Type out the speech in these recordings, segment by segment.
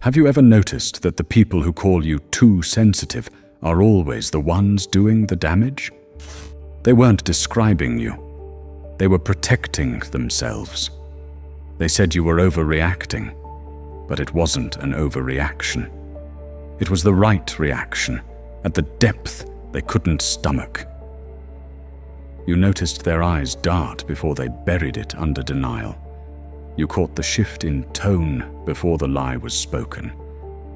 Have you ever noticed that the people who call you too sensitive are always the ones doing the damage? They weren't describing you. They were protecting themselves. They said you were overreacting, but it wasn't an overreaction. It was the right reaction, at the depth they couldn't stomach. You noticed their eyes dart before they buried it under denial. You caught the shift in tone before the lie was spoken,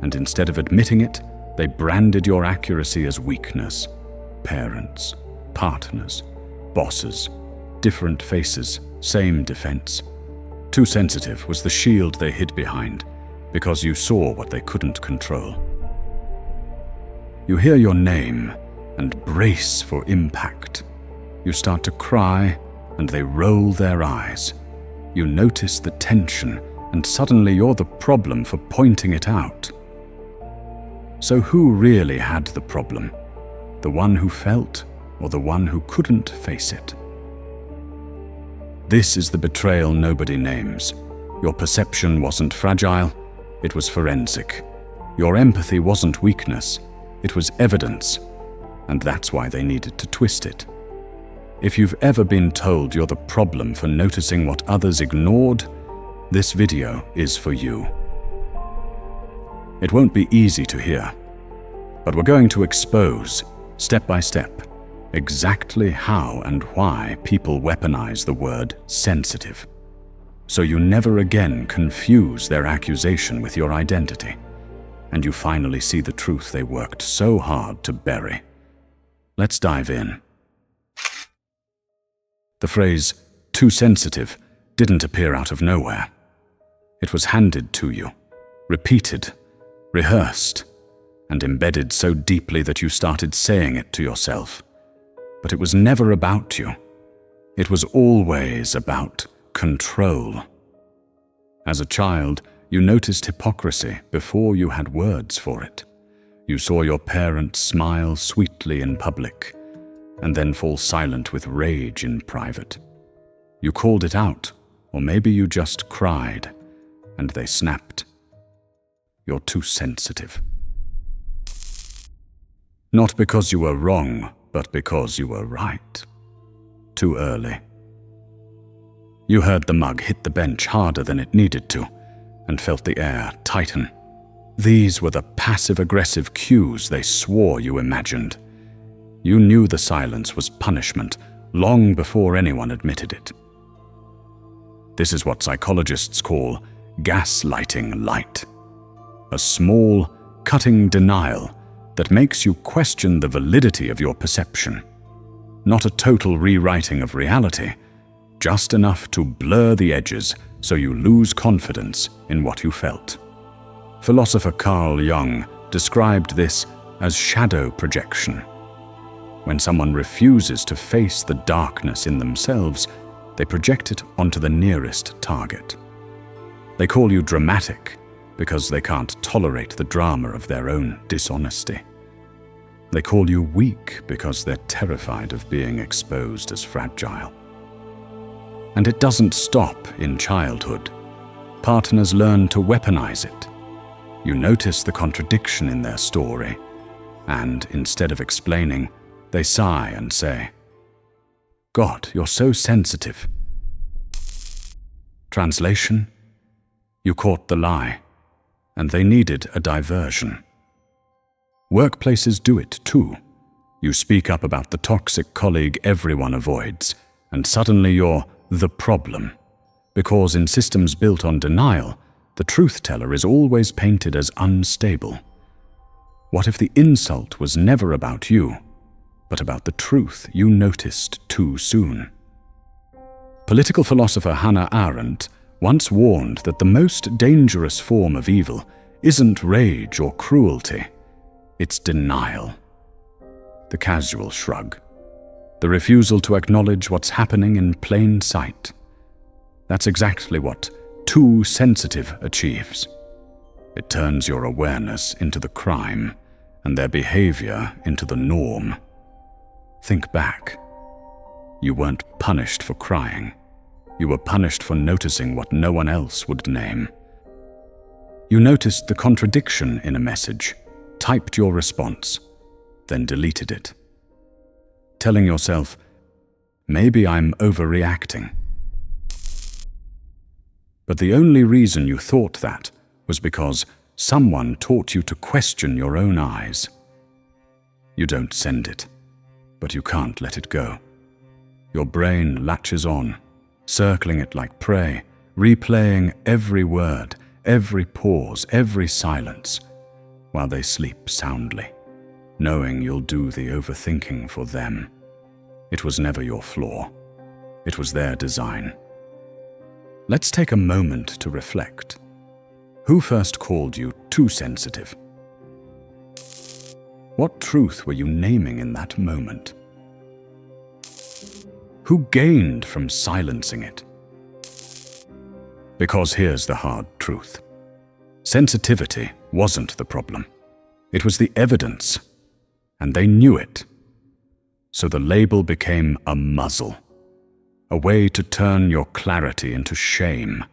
and instead of admitting it, they branded your accuracy as weakness. Parents, partners, bosses, different faces, same defense. Too sensitive was the shield they hid behind, because you saw what they couldn't control. You hear your name and brace for impact. You start to cry and they roll their eyes. You notice the tension and suddenly you're the problem for pointing it out. So who really had the problem? The one who felt or the one who couldn't face it? This is the betrayal nobody names. Your perception wasn't fragile, it was forensic. Your empathy wasn't weakness, it was evidence, and that's why they needed to twist it. If you've ever been told you're the problem for noticing what others ignored, this video is for you. It won't be easy to hear, but we're going to expose, step by step, exactly how and why people weaponize the word sensitive, so you never again confuse their accusation with your identity, and you finally see the truth they worked so hard to bury. Let's dive in. The phrase, too sensitive, didn't appear out of nowhere. It was handed to you, repeated, rehearsed, and embedded so deeply that you started saying it to yourself. But it was never about you. It was always about control. As a child, you noticed hypocrisy before you had words for it. You saw your parents smile sweetly in public, and then fall silent with rage in private. You called it out, or maybe you just cried, and they snapped. You're too sensitive. Not because you were wrong, but because you were right. Too early. You heard the mug hit the bench harder than it needed to, and felt the air tighten. These were the passive-aggressive cues they swore you imagined. You knew the silence was punishment long before anyone admitted it. This is what psychologists call gaslighting light. A small, cutting denial that makes you question the validity of your perception. Not a total rewriting of reality, just enough to blur the edges so you lose confidence in what you felt. Philosopher Jung described this as shadow projection. When someone refuses to face the darkness in themselves, they project it onto the nearest target. They call you dramatic because they can't tolerate the drama of their own dishonesty. They call you weak because they're terrified of being exposed as fragile. And it doesn't stop in childhood. Partners learn to weaponize it. You notice the contradiction in their story, and instead of explaining, they sigh and say, "God, you're so sensitive." Translation: you caught the lie, and they needed a diversion. Workplaces do it too. You speak up about the toxic colleague everyone avoids, and suddenly you're the problem. Because in systems built on denial, the truth teller is always painted as unstable. What if the insult was never about you, but about the truth you noticed too soon? Political philosopher Hannah Arendt once warned that the most dangerous form of evil isn't rage or cruelty, it's denial. The casual shrug. The refusal to acknowledge what's happening in plain sight. That's exactly what too sensitive achieves. It turns your awareness into the crime and their behavior into the norm. Think back. You weren't punished for crying. You were punished for noticing what no one else would name. You noticed the contradiction in a message, typed your response, then deleted it, telling yourself, maybe I'm overreacting. But the only reason you thought that was because someone taught you to question your own eyes. You don't send it, but you can't let it go. Your brain latches on, circling it like prey, replaying every word, every pause, every silence, while they sleep soundly, knowing you'll do the overthinking for them. It was never your flaw. It was their design. Let's take a moment to reflect. Who first called you too sensitive? What truth were you naming in that moment? Who gained from silencing it? Because here's the hard truth. Sensitivity wasn't the problem. It was the evidence, and they knew it. So the label became a muzzle, a way to turn your clarity into shame.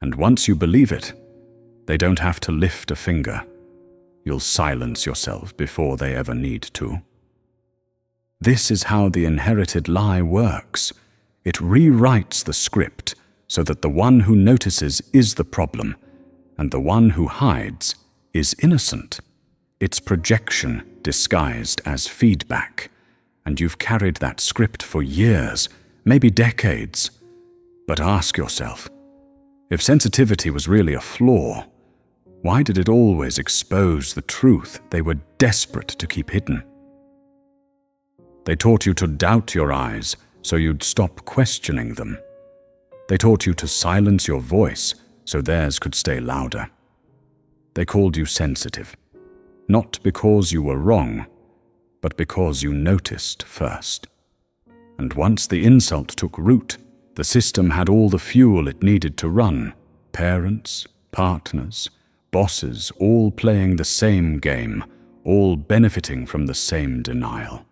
And once you believe it, they don't have to lift a finger. You'll silence yourself before they ever need to. This is how the inherited lie works. It rewrites the script so that the one who notices is the problem, and the one who hides is innocent. It's projection disguised as feedback, and you've carried that script for years, maybe decades. But ask yourself, if sensitivity was really a flaw, why did it always expose the truth they were desperate to keep hidden? They taught you to doubt your eyes so you'd stop questioning them. They taught you to silence your voice so theirs could stay louder. They called you sensitive, not because you were wrong, but because you noticed first. And once the insult took root, the system had all the fuel it needed to run. Parents, partners, bosses, all playing the same game, all benefiting from the same denial.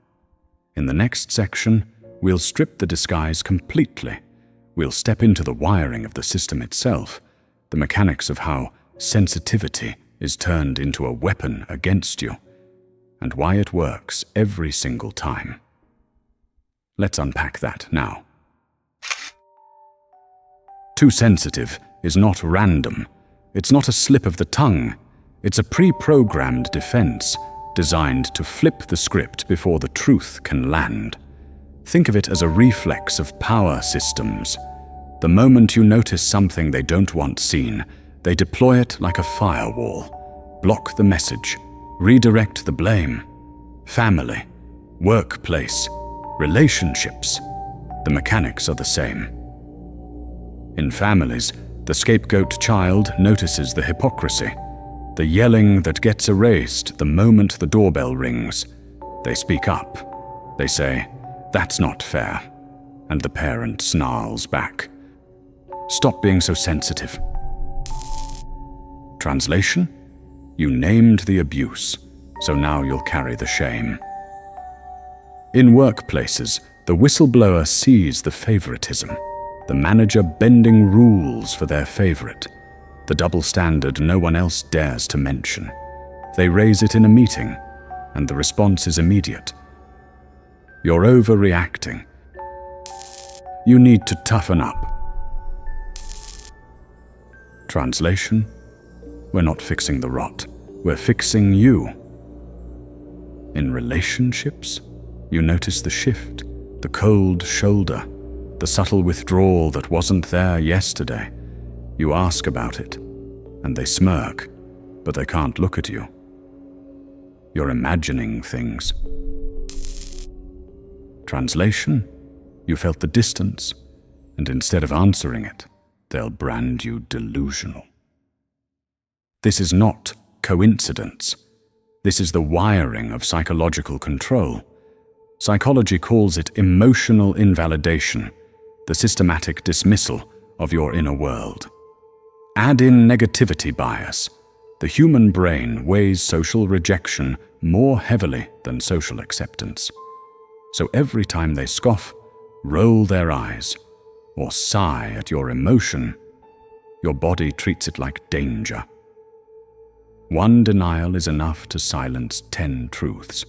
In the next section, we'll strip the disguise completely. We'll step into the wiring of the system itself, the mechanics of how sensitivity is turned into a weapon against you, and why it works every single time. Let's unpack that now. Too sensitive is not random. It's not a slip of the tongue. It's a pre-programmed defense designed to flip the script before the truth can land. Think of it as a reflex of power systems. The moment you notice something they don't want seen, they deploy it like a firewall. Block the message, redirect the blame. Family, workplace, relationships. The mechanics are the same. In families, the scapegoat child notices the hypocrisy, the yelling that gets erased the moment the doorbell rings. They speak up. They say, "That's not fair," and the parent snarls back, "Stop being so sensitive." Translation? You named the abuse, so now you'll carry the shame. In workplaces, the whistleblower sees the favoritism, the manager bending rules for their favorite, the double standard no one else dares to mention. They raise it in a meeting, and the response is immediate. You're overreacting. You need to toughen up. Translation? We're not fixing the rot. We're fixing you. In relationships, you notice the shift, the cold shoulder, the subtle withdrawal that wasn't there yesterday. You ask about it, and they smirk, but they can't look at you. You're imagining things. Translation? You felt the distance, and instead of answering it, they'll brand you delusional. This is not coincidence. This is the wiring of psychological control. Psychology calls it emotional invalidation, the systematic dismissal of your inner world. Add in negativity bias. The human brain weighs social rejection more heavily than social acceptance. So every time they scoff, roll their eyes, or sigh at your emotion, your body treats it like danger, One denial is enough to silence 10 truths.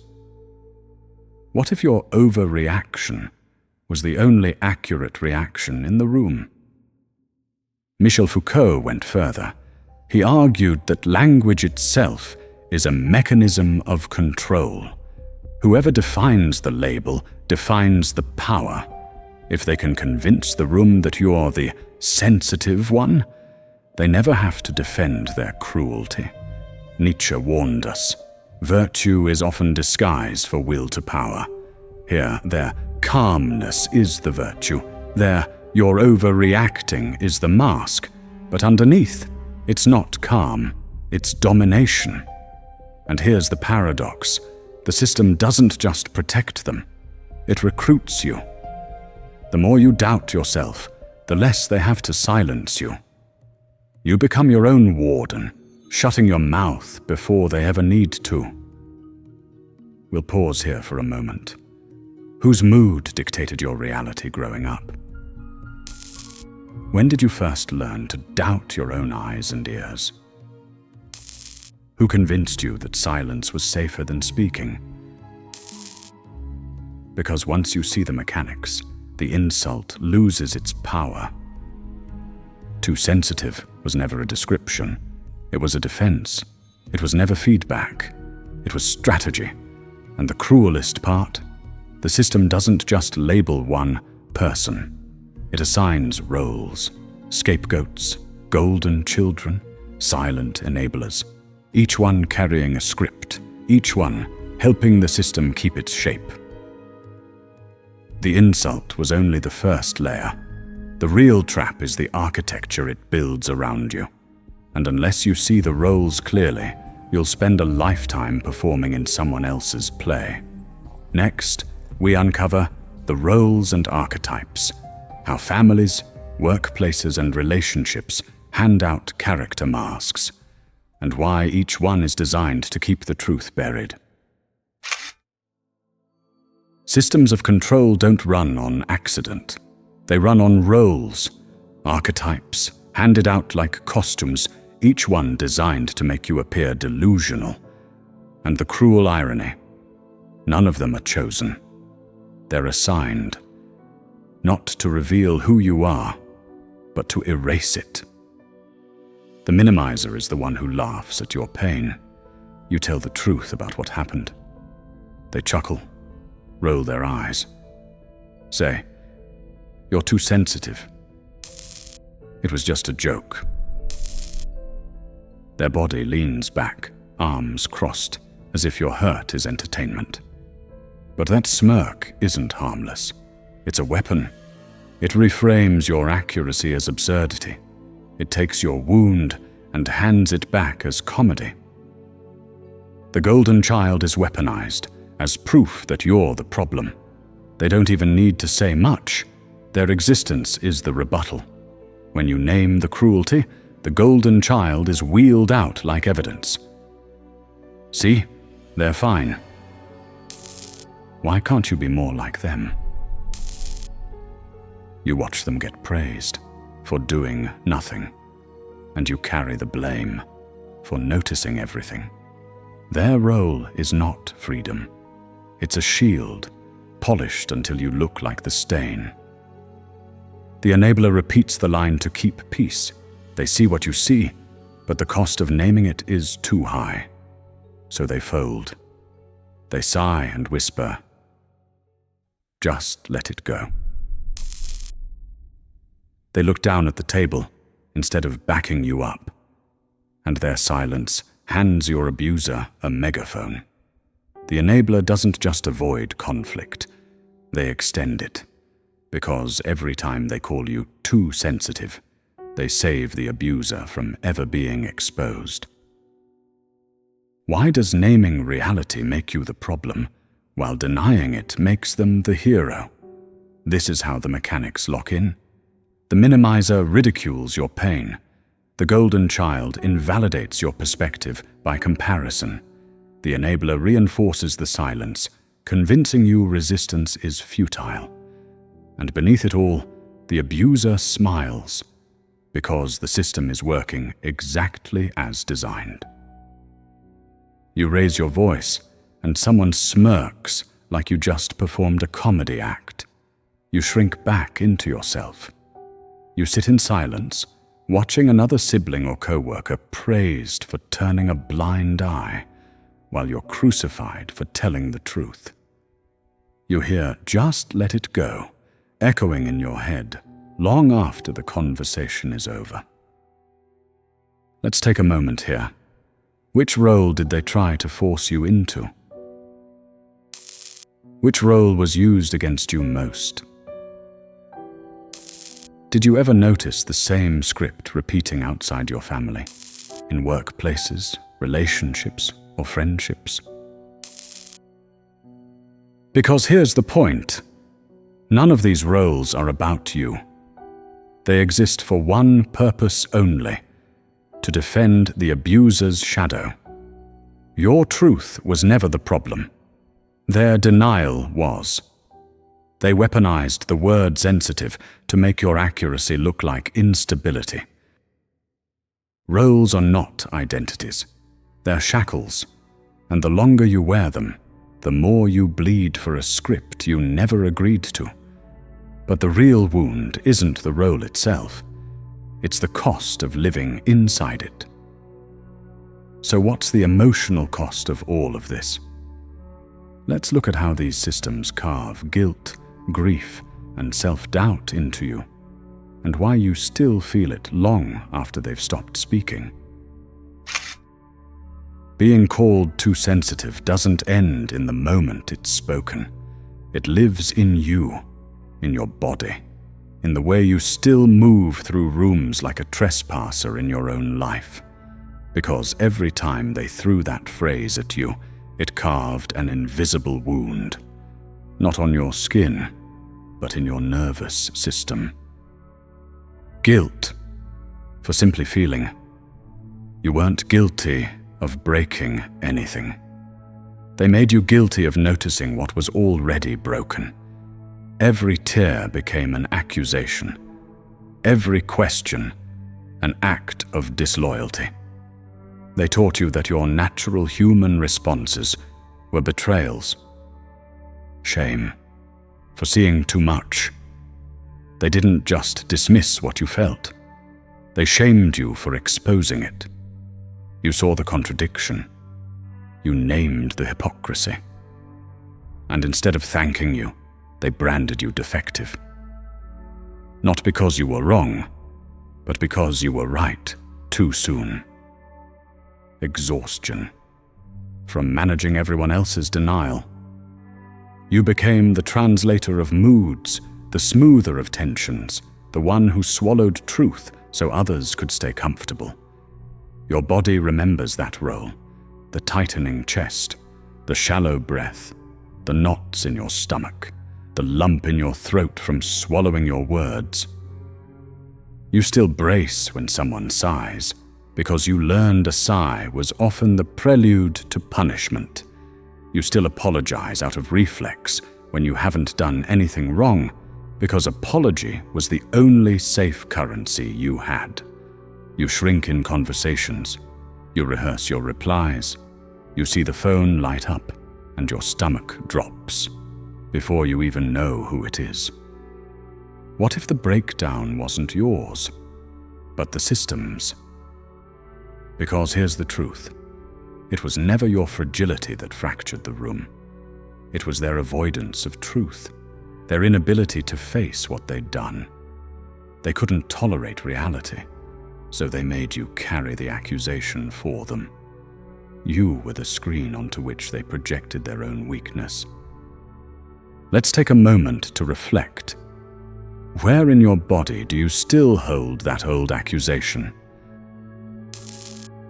What if your overreaction was the only accurate reaction in the room? Michel Foucault went further. He argued that language itself is a mechanism of control. Whoever defines the label defines the power. If they can convince the room that you're the sensitive one, they never have to defend their cruelty. Nietzsche warned us, virtue is often disguised for will to power. Here, their calmness is the virtue. There, your overreacting is the mask. But underneath, it's not calm, it's domination. And here's the paradox. The system doesn't just protect them, it recruits you. The more you doubt yourself, the less they have to silence you. You become your own warden, shutting your mouth before they ever need to. We'll pause here for a moment. Whose mood dictated your reality growing up? When did you first learn to doubt your own eyes and ears? Who convinced you that silence was safer than speaking? Because once you see the mechanics, the insult loses its power. Too sensitive was never a description. It was a defense. It was never feedback. It was strategy. And the cruelest part, the system doesn't just label one person. It assigns roles, scapegoats, golden children, silent enablers, each one carrying a script, each one helping the system keep its shape. The insult was only the first layer. The real trap is the architecture it builds around you. And unless you see the roles clearly, you'll spend a lifetime performing in someone else's play. Next, we uncover the roles and archetypes, how families, workplaces, and relationships hand out character masks, and why each one is designed to keep the truth buried. Systems of control don't run on accident. They run on roles, archetypes, handed out like costumes, each one designed to make you appear delusional. And the cruel irony, none of them are chosen. They're assigned, not to reveal who you are, but to erase it. The minimizer is the one who laughs at your pain. You tell the truth about what happened. They chuckle, roll their eyes, say, "You're too sensitive. It was just a joke." Their body leans back, arms crossed, as if your hurt is entertainment. But that smirk isn't harmless. It's a weapon. It reframes your accuracy as absurdity. It takes your wound and hands it back as comedy. The golden child is weaponized as proof that you're the problem. They don't even need to say much. Their existence is the rebuttal. When you name the cruelty, the golden child is wheeled out like evidence. See, they're fine. Why can't you be more like them? You watch them get praised for doing nothing, and you carry the blame for noticing everything. Their role is not freedom. It's a shield, polished until you look like the stain. The enabler repeats the line to keep peace. They see what you see, but the cost of naming it is too high. So they fold. They sigh and whisper, "Just let it go." They look down at the table instead of backing you up, and their silence hands your abuser a megaphone. The enabler doesn't just avoid conflict, they extend it, because every time they call you too sensitive, they save the abuser from ever being exposed. Why does naming reality make you the problem, while denying it makes them the hero? This is how the mechanics lock in. The minimizer ridicules your pain. The golden child invalidates your perspective by comparison. The enabler reinforces the silence, convincing you resistance is futile. And beneath it all, the abuser smiles, because the system is working exactly as designed. You raise your voice, and someone smirks like you just performed a comedy act. You shrink back into yourself. You sit in silence, watching another sibling or co-worker praised for turning a blind eye, while you're crucified for telling the truth. You hear "just let it go" echoing in your head long after the conversation is over. Let's take a moment here. Which role did they try to force you into? Which role was used against you most? Did you ever notice the same script repeating outside your family, in workplaces, relationships, or friendships? Because here's the point. None of these roles are about you. They exist for one purpose only: to defend the abuser's shadow. Your truth was never the problem. Their denial was. They weaponized the word sensitive to make your accuracy look like instability. Roles are not identities. They're shackles, and the longer you wear them, the more you bleed for a script you never agreed to. But the real wound isn't the role itself. It's the cost of living inside it. So what's the emotional cost of all of this? Let's look at how these systems carve guilt, grief, and self-doubt into you, and why you still feel it long after they've stopped speaking. Being called too sensitive doesn't end in the moment it's spoken. It lives in you, in your body, in the way you still move through rooms like a trespasser in your own life. Because every time they threw that phrase at you, it carved an invisible wound, not on your skin, but in your nervous system. Guilt, for simply feeling. You weren't guilty of breaking anything. They made you guilty of noticing what was already broken. Every tear became an accusation. Every question, an act of disloyalty. They taught you that your natural human responses were betrayals, shame, for seeing too much. They didn't just dismiss what you felt. They shamed you for exposing it. You saw the contradiction. You named the hypocrisy. And instead of thanking you, they branded you defective. Not because you were wrong, but because you were right too soon. Exhaustion from managing everyone else's denial. You became the translator of moods, the smoother of tensions, the one who swallowed truth so others could stay comfortable. Your body remembers that role: the tightening chest, the shallow breath, the knots in your stomach, the lump in your throat from swallowing your words. You still brace when someone sighs, because you learned a sigh was often the prelude to punishment. You still apologize out of reflex when you haven't done anything wrong, because apology was the only safe currency you had. You shrink in conversations. You rehearse your replies. You see the phone light up, and your stomach drops before you even know who it is. What if the breakdown wasn't yours, but the system's? Because here's the truth. It was never your fragility that fractured the room. It was their avoidance of truth, their inability to face what they'd done. They couldn't tolerate reality, so they made you carry the accusation for them. You were the screen onto which they projected their own weakness. Let's take a moment to reflect. Where in your body do you still hold that old accusation?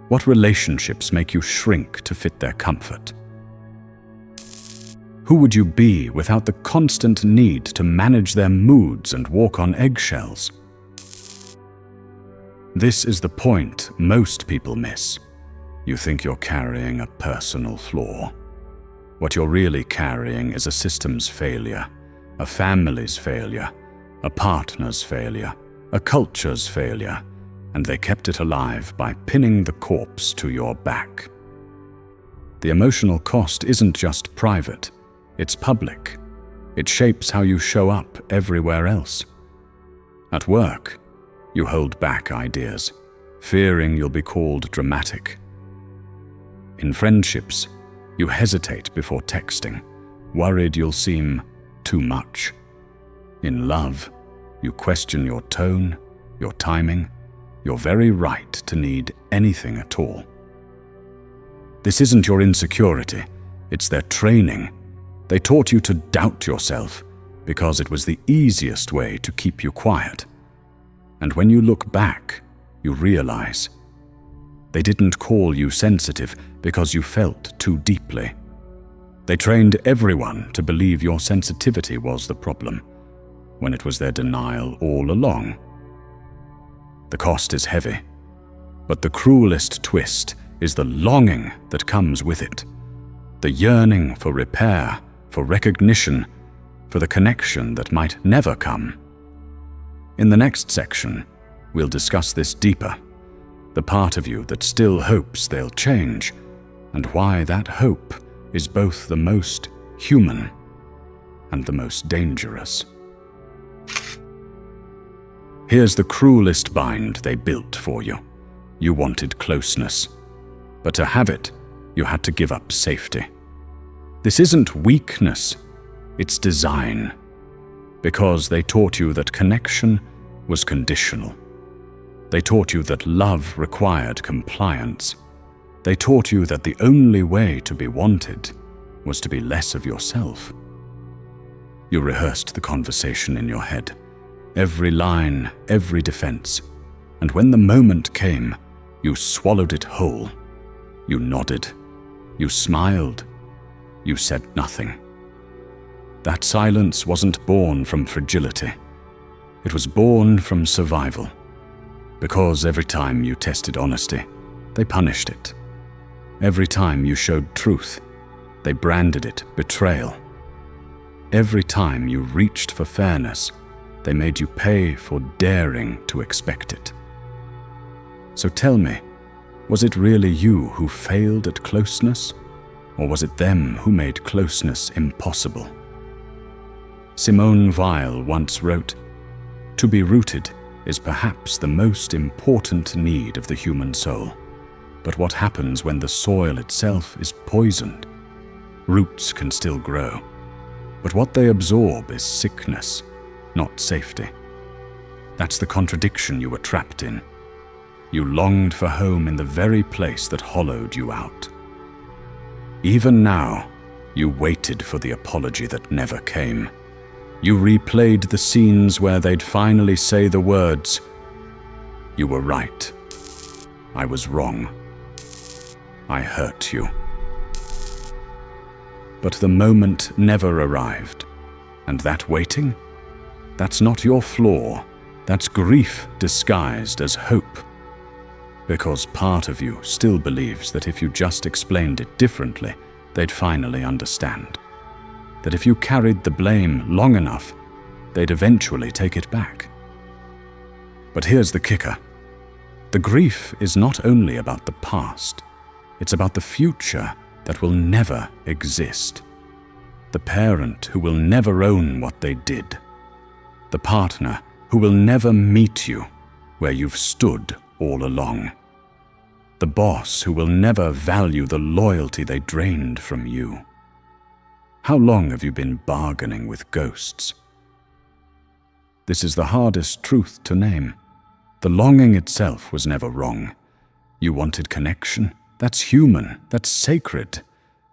What relationships make you shrink to fit their comfort? Who would you be without the constant need to manage their moods and walk on eggshells? This is the point most people miss. You think you're carrying a personal flaw. What you're really carrying is a system's failure, a family's failure, a partner's failure, a culture's failure, and they kept it alive by pinning the corpse to your back. the emotional cost isn't just private, it's public. It shapes how you show up everywhere else. At work, you hold back ideas, fearing you'll be called dramatic. In friendships, you hesitate before texting, worried you'll seem too much. In love, you question your tone, your timing, your very right to need anything at all. This isn't your insecurity, it's their training. They taught you to doubt yourself because it was the easiest way to keep you quiet. And when you look back, you realize they didn't call you sensitive because you felt too deeply. They trained everyone to believe your sensitivity was the problem, when it was their denial all along. The cost is heavy, but the cruelest twist is the longing that comes with it. The yearning for repair, for recognition, for the connection that might never come. In the next section, we'll discuss this deeper, the part of you that still hopes they'll change, and why that hope is both the most human and the most dangerous. Here's the cruelest bind they built for you. You wanted closeness, but to have it, you had to give up safety. This isn't weakness, it's design, because they taught you that connection was conditional. They taught you that love required compliance. They taught you that the only way to be wanted was to be less of yourself. You rehearsed the conversation in your head, every line, every defense, and when the moment came, you swallowed it whole. You nodded, you smiled, you said nothing. That silence wasn't born from fragility. It was born from survival. Because every time you tested honesty, they punished it. Every time you showed truth, they branded it betrayal. Every time you reached for fairness, they made you pay for daring to expect it. So tell me, was it really you who failed at closeness, or was it them who made closeness impossible? Simone Weil once wrote, "To be rooted is perhaps the most important need of the human soul. But what happens when the soil itself is poisoned? Roots can still grow, but what they absorb is sickness, not safety." That's the contradiction you were trapped in. You longed for home in the very place that hollowed you out. Even now, you waited for the apology that never came. You replayed the scenes where they'd finally say the words, "You were right. I was wrong. I hurt you." But the moment never arrived. And that waiting? That's not your flaw. That's grief disguised as hope. Because part of you still believes that if you just explained it differently, they'd finally understand. That if you carried the blame long enough, they'd eventually take it back. But here's the kicker. The grief is not only about the past, it's about the future that will never exist. The parent who will never own what they did. The partner who will never meet you where you've stood all along. The boss who will never value the loyalty they drained from you. How long have you been bargaining with ghosts? This is the hardest truth to name. The longing itself was never wrong. You wanted connection. That's human. That's sacred.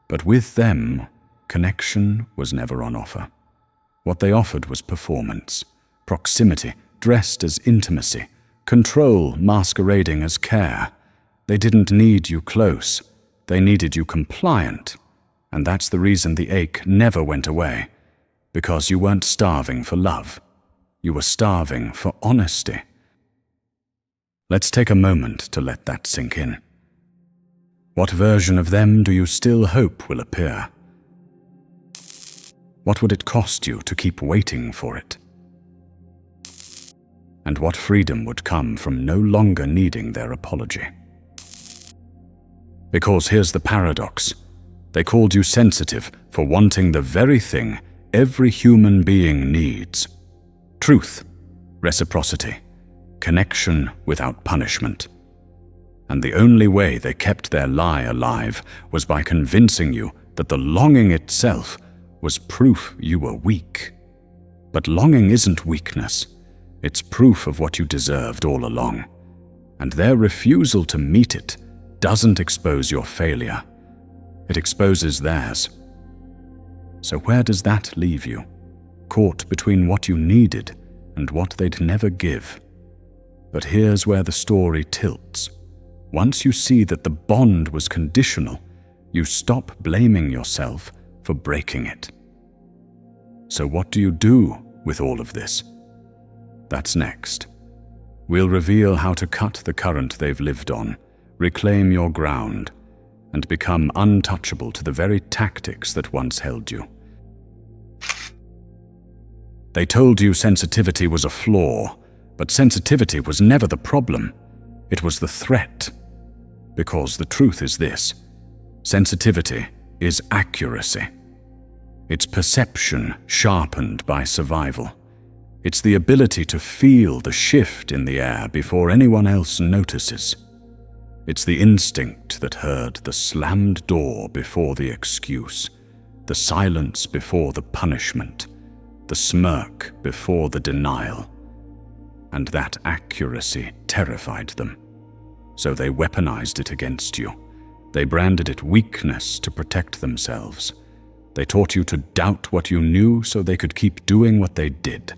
But with them, connection was never on offer. What they offered was performance, proximity dressed as intimacy, control masquerading as care. They didn't need you close. They needed you compliant. And that's the reason the ache never went away. Because you weren't starving for love. You were starving for honesty. Let's take a moment to let that sink in. What version of them do you still hope will appear? What would it cost you to keep waiting for it? And what freedom would come from no longer needing their apology? Because here's the paradox. They called you sensitive for wanting the very thing every human being needs: truth, reciprocity, connection without punishment. And the only way they kept their lie alive was by convincing you that the longing itself was proof you were weak. But longing isn't weakness. It's proof of what you deserved all along. And their refusal to meet it doesn't expose your failure. It exposes theirs. So where does that leave you? Caught between what you needed and what they'd never give. But here's where the story tilts. Once you see that the bond was conditional, you stop blaming yourself for breaking it. So what do you do with all of this? That's next. We'll reveal how to cut the current they've lived on, reclaim your ground, and become untouchable to the very tactics that once held you. They told you sensitivity was a flaw, but sensitivity was never the problem. It was the threat. Because the truth is this: sensitivity is accuracy. It's perception sharpened by survival. It's the ability to feel the shift in the air before anyone else notices. It's the instinct that heard the slammed door before the excuse, the silence before the punishment, the smirk before the denial. And that accuracy terrified them. So they weaponized it against you. They branded it weakness to protect themselves. They taught you to doubt what you knew so they could keep doing what they did.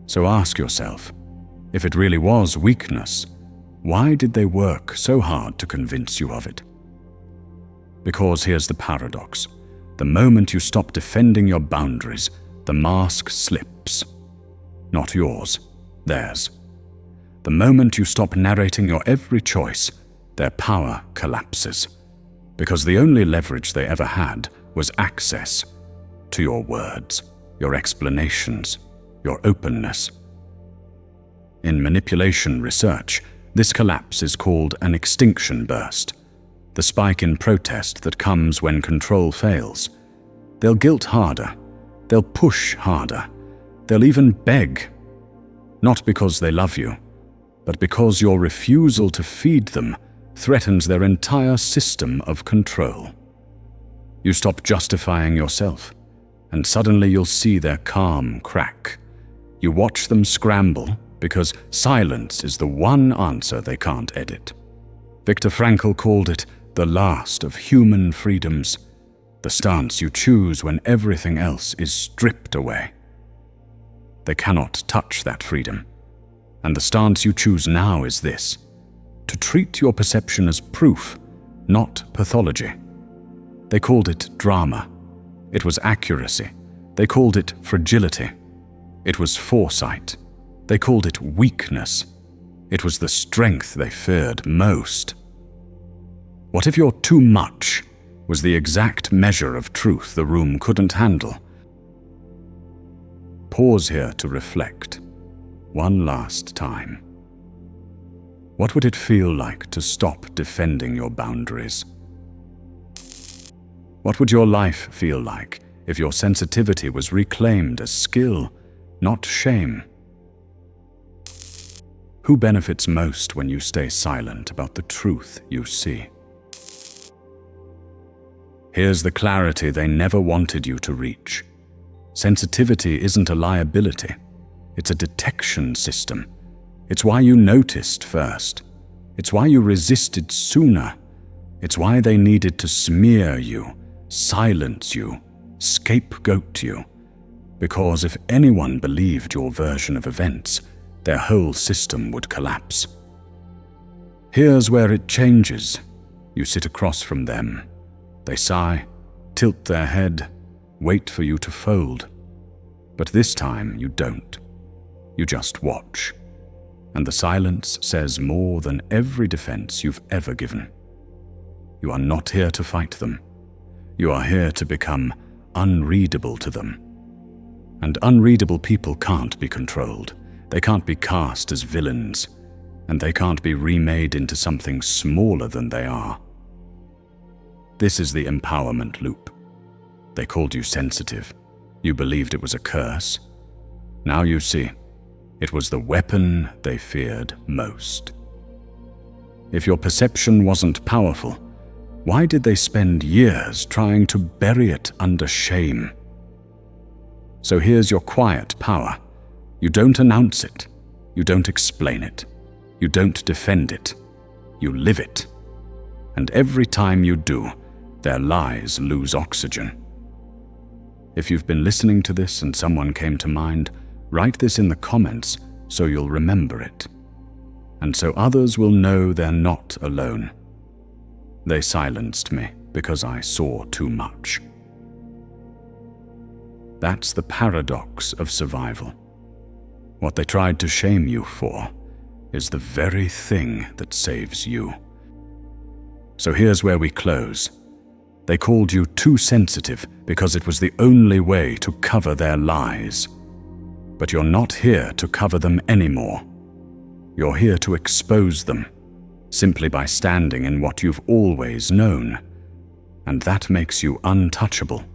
So ask yourself, if it really was weakness, why did they work so hard to convince you of it? Because here's the paradox. The moment you stop defending your boundaries, the mask slips. Not yours, theirs. The moment you stop narrating your every choice, their power collapses. Because the only leverage they ever had was access to your words, your explanations, your openness. In manipulation research, this collapse is called an extinction burst, the spike in protest that comes when control fails. They'll guilt harder, they'll push harder, they'll even beg, not because they love you, but because your refusal to feed them threatens their entire system of control. You stop justifying yourself, and suddenly you'll see their calm crack. You watch them scramble, because silence is the one answer they can't edit. Viktor Frankl called it the last of human freedoms, the stance you choose when everything else is stripped away. They cannot touch that freedom, and the stance you choose now is this: to treat your perception as proof, not pathology. They called it drama. It was accuracy. They called it fragility. It was foresight. They called it weakness. It was the strength they feared most. What if your too much was the exact measure of truth the room couldn't handle? Pause here to reflect. One last time. What would it feel like to stop defending your boundaries? What would your life feel like if your sensitivity was reclaimed as skill, not shame? Who benefits most when you stay silent about the truth you see? Here's the clarity they never wanted you to reach. Sensitivity isn't a liability. It's a detection system. It's why you noticed first. It's why you resisted sooner. It's why they needed to smear you, silence you, scapegoat you. Because if anyone believed your version of events, their whole system would collapse. Here's where it changes. You sit across from them. They sigh, tilt their head, wait for you to fold. But this time you don't. You just watch. And the silence says more than every defense you've ever given. You are not here to fight them. You are here to become unreadable to them. And unreadable people can't be controlled. They can't be cast as villains, and they can't be remade into something smaller than they are. This is the empowerment loop. They called you sensitive. You believed it was a curse. Now you see, it was the weapon they feared most. If your perception wasn't powerful, why did they spend years trying to bury it under shame? So here's your quiet power. You don't announce it. You don't explain it. You don't defend it. You live it. And every time you do, their lies lose oxygen. If you've been listening to this and someone came to mind, write this in the comments so you'll remember it. And so others will know they're not alone. They silenced me because I saw too much. That's the paradox of survival. What they tried to shame you for is the very thing that saves you. So here's where we close. They called you too sensitive because it was the only way to cover their lies. But you're not here to cover them anymore. You're here to expose them, simply by standing in what you've always known. And that makes you untouchable.